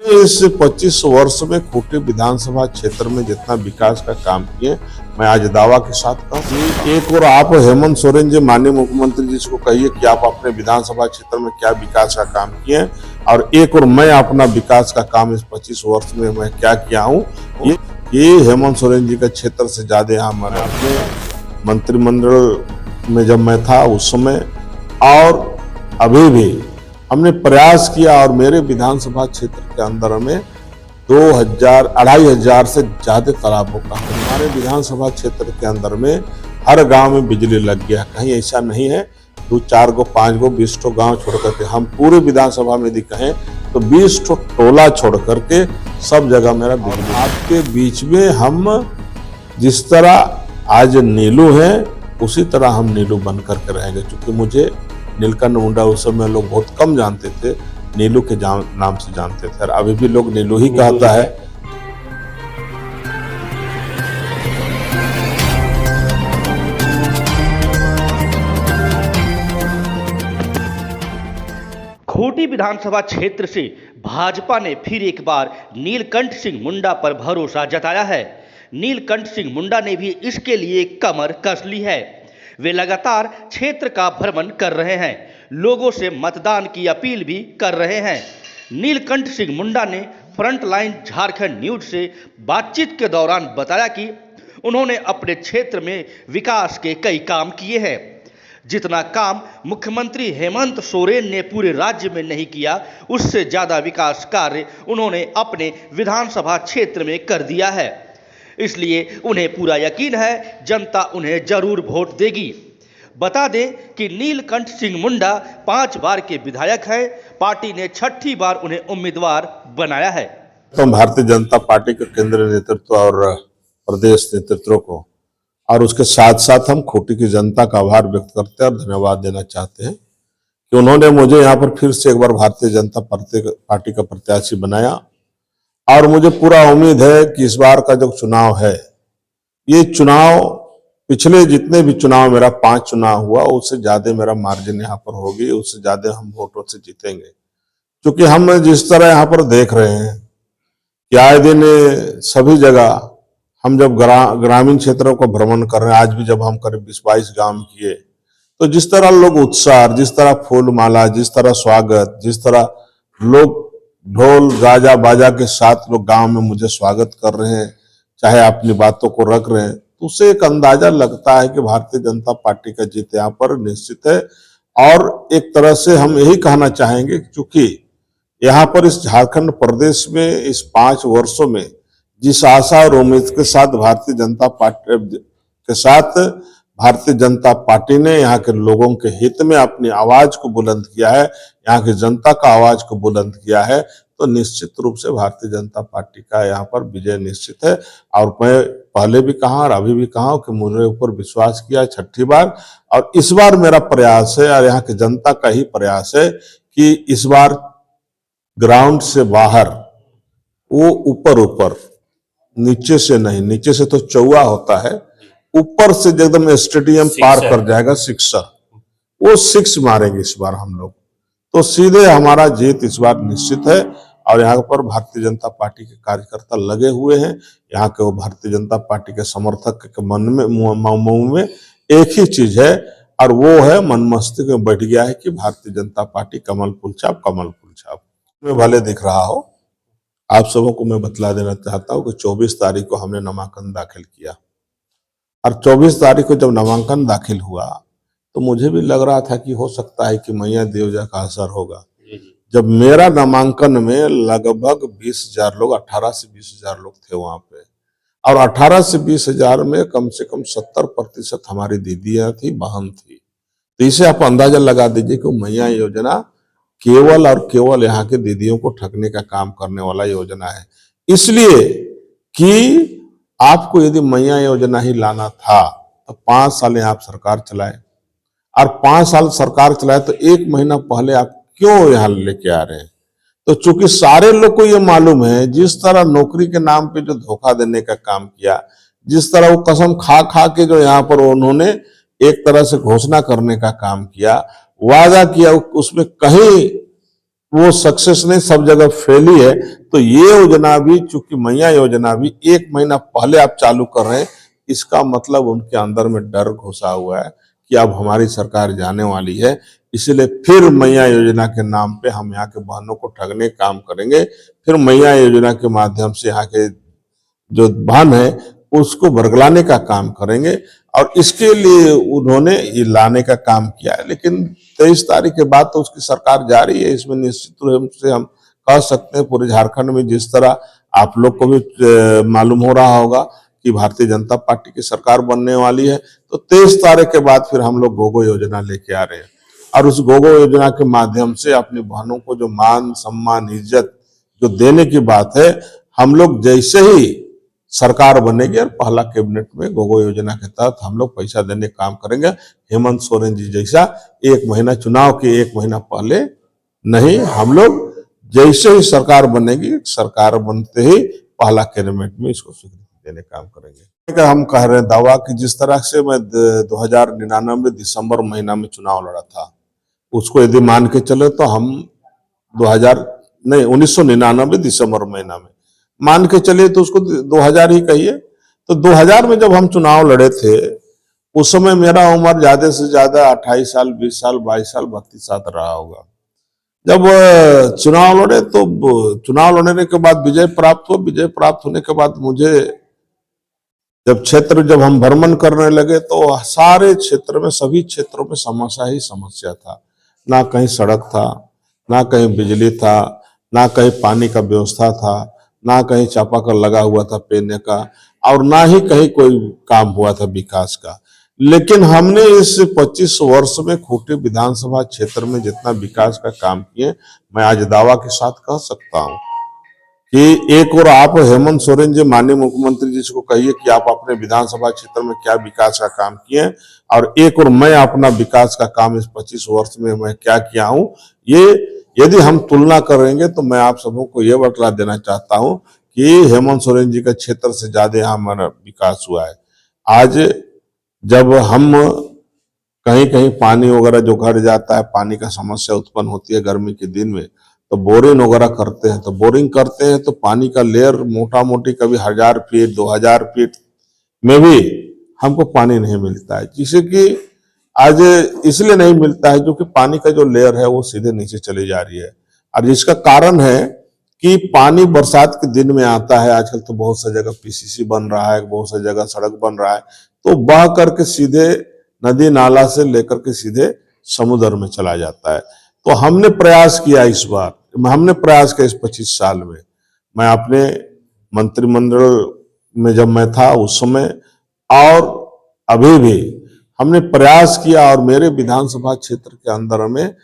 इस 25 वर्ष में खूंटी विधानसभा क्षेत्र में जितना विकास का काम किए, मैं आज दावा के साथ कहूँ। एक और आप हेमंत सोरेन जी माननीय मुख्यमंत्री जी को कहिए कि आप अपने विधानसभा क्षेत्र में क्या विकास का काम किए, और एक और मैं अपना विकास का काम इस 25 वर्ष में मैं क्या किया हूँ। ये हेमंत सोरेन जी का क्षेत्र से ज्यादा यहाँ मैंने अपने मंत्रिमंडल में जब मैं था उस समय और अभी भी हमने प्रयास किया, और मेरे विधानसभा क्षेत्र के अंदर में 2,500 से ज्यादा तालाबों का हमारे विधानसभा क्षेत्र के अंदर में हर गांव में बिजली लग गया। कहीं ऐसा नहीं है 2, 4 गो 5 गो 20 ठो गाँव छोड़ करके, हम पूरे विधानसभा में यदि कहें तो 20 ठो टोला छोड़ करके सब जगह मेरा बिजली। आपके बीच में हम जिस तरह आज नीलू है उसी तरह हम नीलू बन करके रहेंगे, क्योंकि मुझे नीलकंठ मुंडा उस समय लोग बहुत कम जानते थे, नीलू के नाम से जानते थे, और अभी भी लोग नीलू ही कहता है। खूंटी विधानसभा क्षेत्र से भाजपा ने फिर एक बार नीलकंठ सिंह मुंडा पर भरोसा जताया है। नीलकंठ सिंह मुंडा ने भी इसके लिए कमर कस ली है। वे लगातार क्षेत्र का भ्रमण कर रहे हैं, लोगों से मतदान की अपील भी कर रहे हैं। नीलकंठ सिंह मुंडा ने फ्रंटलाइन झारखंड न्यूज से बातचीत के दौरान बताया कि उन्होंने अपने क्षेत्र में विकास के कई काम किए हैं। जितना काम मुख्यमंत्री हेमंत सोरेन ने पूरे राज्य में नहीं किया, उससे ज्यादा विकास कार्य उन्होंने अपने विधानसभा क्षेत्र में कर दिया है। इसलिए उन्हें पूरा यकीन है जनता उन्हें जरूर वोट देगी। बता दें कि नीलकंठ सिंह मुंडा 5 बार के विधायक हैं। पार्टी ने 6ठी बार उन्हें उम्मीदवार बनाया है। तो भारतीय जनता पार्टी के केंद्रीय नेतृत्व और प्रदेश नेतृत्व को और उसके साथ साथ हम खूंटी की जनता का आभार व्यक्त करते हैं और धन्यवाद देना चाहते हैं कि उन्होंने मुझे यहाँ पर फिर से एक बार भारतीय जनता पार्टी का प्रत्याशी बनाया, और मुझे पूरा उम्मीद है कि इस बार का जो चुनाव है, ये चुनाव पिछले जितने भी चुनाव मेरा 5 चुनाव हुआ उससे ज्यादा मेरा मार्जिन यहाँ पर होगी, उससे ज्यादा हम वोटों से जीतेंगे। क्योंकि हम जिस तरह यहाँ पर देख रहे हैं कि आए दिन सभी जगह हम जब ग्रामीण क्षेत्रों को भ्रमण कर रहे हैं, आज भी जब हम करीब 20-22 गांव किए, तो जिस तरह लोग उत्साह, जिस तरह फूल माला, जिस तरह स्वागत, जिस तरह लोग ढोल गाजा बाजा के साथ लोग गांव में मुझे स्वागत कर रहे हैं, चाहे अपनी बातों को रख रहे हैं, तो उससे एक अंदाजा लगता है कि भारतीय जनता पार्टी का जीत यहाँ पर निश्चित है। और एक तरह से हम यही कहना चाहेंगे, क्योंकि यहाँ पर इस झारखंड प्रदेश में इस 5 वर्षों में जिस आशा और उम्मीद के साथ भारतीय जनता पार्टी ने यहाँ के लोगों के हित में अपनी आवाज को बुलंद किया है, यहाँ की जनता का आवाज को बुलंद किया है, तो निश्चित रूप से भारतीय जनता पार्टी का यहाँ पर विजय निश्चित है। और मैं पहले भी कहा और अभी भी कहा कि मुझे ऊपर विश्वास किया 6ठी बार, और इस बार मेरा प्रयास है और यहाँ की जनता का ही प्रयास है कि इस बार ग्राउंड से बाहर वो ऊपर नीचे से नहीं, नीचे से तो चौवा होता है, ऊपर से एकदम स्टेडियम पार कर जाएगा सिक्सर, वो 6 मारेंगे इस बार हम लोग, तो सीधे हमारा जीत इस बार निश्चित है। और यहाँ पर भारतीय जनता पार्टी के कार्यकर्ता लगे हुए हैं, यहाँ के वो भारतीय जनता पार्टी के समर्थक के मन में मुंह में एक ही चीज है, और वो है मन मस्तिष्क में बैठ गया है कि भारतीय जनता पार्टी कमल फूल छाप में भले दिख रहा हो। आप सबों को मैं बतला देना चाहता हूँ कि 24 तारीख को हमने नामांकन दाखिल किया, और 24 तारीख को जब नामांकन दाखिल हुआ तो मुझे भी लग रहा था कि हो सकता है कि मैया देवजा का असर होगा। जब मेरा नामांकन में लगभग 20,000 लोग, 18 से 20,000 लोग थे वहां पे, और 18 से 20,000 में कम से कम 70% हमारी दीदियां थी, बहन थी। तो इसे आप अंदाजा लगा दीजिए कि मैया योजना केवल और केवल यहाँ के दीदियों को ठगने का काम करने वाला योजना है। इसलिए कि आपको यदि मैया योजना ही लाना था तो 5 साल आप सरकार चलाए, और 5 साल सरकार चलाए तो 1 महीना पहले आप क्यों यहाँ लेके आ रहे हैं? तो चूंकि सारे लोग को ये मालूम है, जिस तरह नौकरी के नाम पे जो धोखा देने का काम किया, जिस तरह वो कसम खा के जो यहाँ पर उन्होंने एक तरह से घोषणा करने का काम किया, वादा किया, उसमें कहीं वो सक्सेस नहीं, सब जगह फेल ही है। तो ये योजना भी, चूंकि मैया योजना भी 1 महीना पहले आप चालू कर रहे हैं, इसका मतलब उनके अंदर में डर घुसा हुआ है कि अब हमारी सरकार जाने वाली है, इसलिए फिर मैया योजना के नाम पे हम यहाँ के बहनों को ठगने का काम करेंगे। फिर मैया योजना के माध्यम से यहाँ के जो बहन है उसको बरगलाने का काम करेंगे, और इसके लिए उन्होंने ये लाने का काम किया है। लेकिन 23 तारीख के बाद तो उसकी सरकार जा रही है, इसमें निश्चित रूप से हम कह सकते हैं पूरे झारखंड में जिस तरह आप लोग को भी मालूम हो रहा होगा कि भारतीय जनता पार्टी की सरकार बनने वाली है, तो 23 तारीख के बाद फिर हम लोग गोगो योजना लेके आ रहे हैं, और उस गोगो योजना के माध्यम से अपनी बहनों को जो मान सम्मान इज्जत जो देने की बात है, हम लोग जैसे ही सरकार बनेगी और पहला कैबिनेट में गोगो योजना के तहत हम लोग पैसा देने का काम करेंगे। हेमंत सोरेन जी जैसा 1 महीना, चुनाव के 1 महीना पहले नहीं, हम लोग जैसे ही सरकार बनेगी, सरकार बनते ही पहला कैबिनेट में इसको स्वीकृति देने का काम करेंगे। हम कह रहे हैं दावा कि जिस तरह से मैं 2099 दिसंबर महीना में चुनाव लड़ा था, उसको यदि मान के चले तो हम 1999 दिसंबर महीना में मान के चले तो उसको 2000 ही कहिए। तो 2000 में जब हम चुनाव लड़े थे, उस समय मेरा उम्र ज्यादा से ज्यादा 28 साल, 20 साल, 22 साल, 32 साल रहा होगा। जब चुनाव लड़े तो चुनाव लड़ने के बाद विजय प्राप्त हुआ। विजय प्राप्त होने के बाद मुझे जब हम भ्रमण करने लगे तो सारे क्षेत्र में, सभी क्षेत्रों में समस्या ही समस्या था। ना कहीं सड़क था, ना कहीं बिजली था, ना कहीं पानी का व्यवस्था था, ना कहीं चापाकल लगा हुआ था पीने का, और ना ही कहीं कोई काम हुआ था विकास का। लेकिन हमने इस 25 वर्ष में खूंटी विधानसभा क्षेत्र में जितना विकास का काम किए, मैं आज दावा के साथ कह सकता हूं कि एक और आप हेमंत सोरेन जी, माननीय मुख्यमंत्री जी को कहिए कि आप अपने विधानसभा क्षेत्र में क्या विकास का काम किए, और एक और मैं अपना विकास का काम इस 25 वर्ष में मैं क्या किया हूं। ये यदि हम तुलना करेंगे तो मैं आप सबों को यह बतला देना चाहता हूं कि हेमंत सोरेन जी का क्षेत्र से ज्यादा यहाँ हमारा विकास हुआ है। आज जब हम कहीं कहीं पानी वगैरह जो घट जाता है, पानी का समस्या उत्पन्न होती है गर्मी के दिन में, तो बोरिंग वगैरह करते हैं, तो बोरिंग करते हैं तो पानी का लेयर मोटा मोटी कभी 1000 फीट 2000 फीट में भी हमको पानी नहीं मिलता है। जिससे कि आज इसलिए नहीं मिलता है क्योंकि पानी का जो लेयर है वो सीधे नीचे चली जा रही है, और जिसका कारण है कि पानी बरसात के दिन में आता है। आजकल तो बहुत सा जगह पीसीसी बन रहा है, बहुत सा जगह सड़क बन रहा है, तो बह करके सीधे नदी नाला से लेकर के सीधे समुद्र में चला जाता है। तो हमने प्रयास किया इस बार, हमने प्रयास किया इस 25 साल में, मैं अपने मंत्रिमंडल में जब मैं था उस समय और अभी भी हमने प्रयास किया, और मेरे विधानसभा क्षेत्र के अंदर में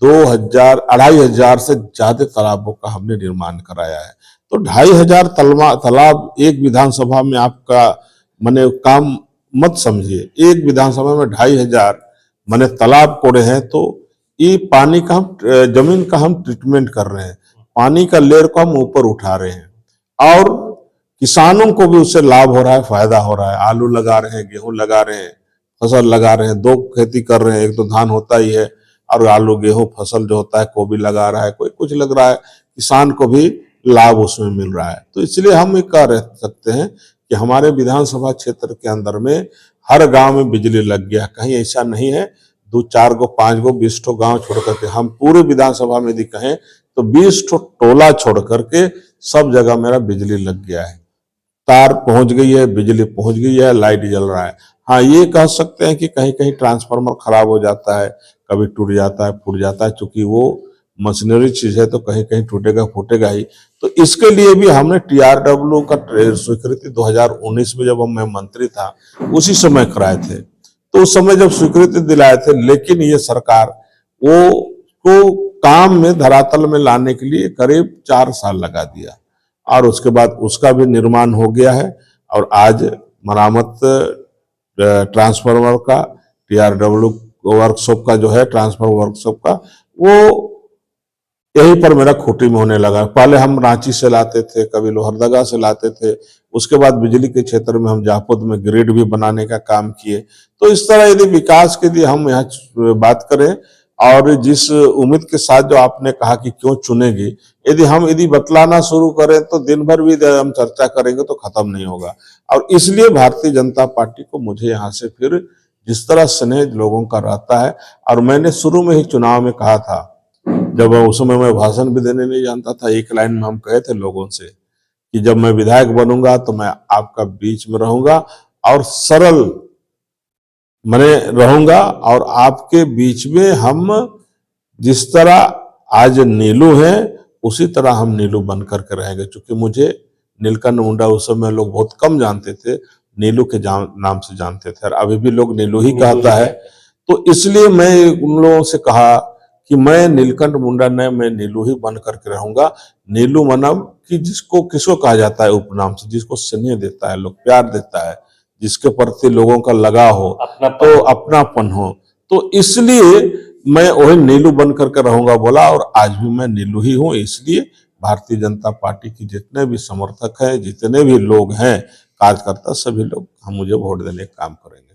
2500 से ज्यादा तालाबों का हमने निर्माण कराया है। तो 2500 तालाब एक विधानसभा में आपका माने काम मत समझिए। एक विधानसभा में 2500 माने तालाब कोड़े हैं, तो ये पानी का हम जमीन का हम ट्रीटमेंट कर रहे हैं, पानी का लेयर को हम ऊपर उठा रहे हैं, और किसानों को भी उससे लाभ हो रहा है, फायदा हो रहा है। आलू लगा रहे हैं, गेहूं लगा रहे हैं, फसल लगा रहे हैं, 2 खेती कर रहे हैं, एक तो धान होता ही है, और आलू गेहूं फसल जो होता है, गोभी लगा रहा है, कोई कुछ लग रहा है, किसान को भी लाभ उसमें मिल रहा है। तो इसलिए हम ये कह सकते हैं कि हमारे विधानसभा क्षेत्र के अंदर में हर गांव में बिजली लग गया। कहीं ऐसा नहीं है 2, 4 गो, 5 गो, 20 ठो गांव छोड़ करके, हम पूरे विधानसभा में यदि कहें तो 20 ठो टोला छोड़ करके सब जगह मेरा बिजली लग गया है। तार पहुंच गई है, बिजली पहुंच गई है, लाइट जल रहा है। हाँ, ये कह सकते हैं कि कहीं कहीं ट्रांसफार्मर खराब हो जाता है, कभी टूट जाता है, फूट जाता है, क्योंकि वो मशीनरी चीज है, तो कहीं कहीं टूटेगा फूटेगा ही। तो इसके लिए भी हमने TRW का स्वीकृति 2019 में जब मैं मंत्री था उसी समय कराए थे। तो उस समय जब स्वीकृति दिलाए थे, लेकिन ये सरकार वो को काम में धरातल में लाने के लिए करीब 4 साल लगा दिया, और उसके बाद उसका भी निर्माण हो गया है, और आज मरामत ट्रांसफार्मर का, TRW वर्कशॉप का जो है, ट्रांसफार्मर वर्कशॉप का, वो यहीं पर मेरा खूंटी में होने लगा। पहले हम रांची से लाते थे, कभी लोहरदगा से लाते थे, उसके बाद बिजली के क्षेत्र में हम जापुद में ग्रिड भी बनाने का काम किए। तो इस तरह यदि विकास के लिए हम यहाँ बात करें, और जिस उम्मीद के साथ जो आपने कहा कि क्यों चुनेगी, यदि बतलाना शुरू करें तो दिन भर भी हम चर्चा करेंगे तो खत्म नहीं होगा। और इसलिए भारतीय जनता पार्टी को मुझे यहाँ से फिर जिस तरह स्नेह लोगों का रहता है, और मैंने शुरू में ही चुनाव में कहा था, जब उस समय मैं भाषण भी देने नहीं जानता था, एक लाइन में हम कहे थे लोगों से कि जब मैं विधायक बनूंगा तो मैं आपका बीच में रहूंगा और सरल मने रहूंगा, और आपके बीच में हम जिस तरह आज नीलू हैं उसी तरह हम नीलू बन करके रहेंगे। क्योंकि मुझे नीलकंठ मुंडा उस समय लोग बहुत कम जानते थे, नीलू के नाम से जानते थे, और अभी भी लोग नीलू ही कहता है। तो इसलिए मैं उन लोगों से कहा कि मैं नीलकंठ मुंडा नहीं, मैं नीलू ही बन करके रहूंगा। नीलू मनब कि जिसको किसको कहा जाता है उपनाम से, जिसको स्नेह देता है, लोग प्यार देता है, जिसके प्रति लोगों का लगाव हो, तो अपनापन हो। तो इसलिए मैं वही नीलू बन करके रहूंगा बोला, और आज भी मैं नीलू ही हूं। इसलिए भारतीय जनता पार्टी की जितने भी समर्थक हैं, जितने भी लोग हैं, कार्यकर्ता, सभी लोग हम मुझे वोट देने का काम करेंगे।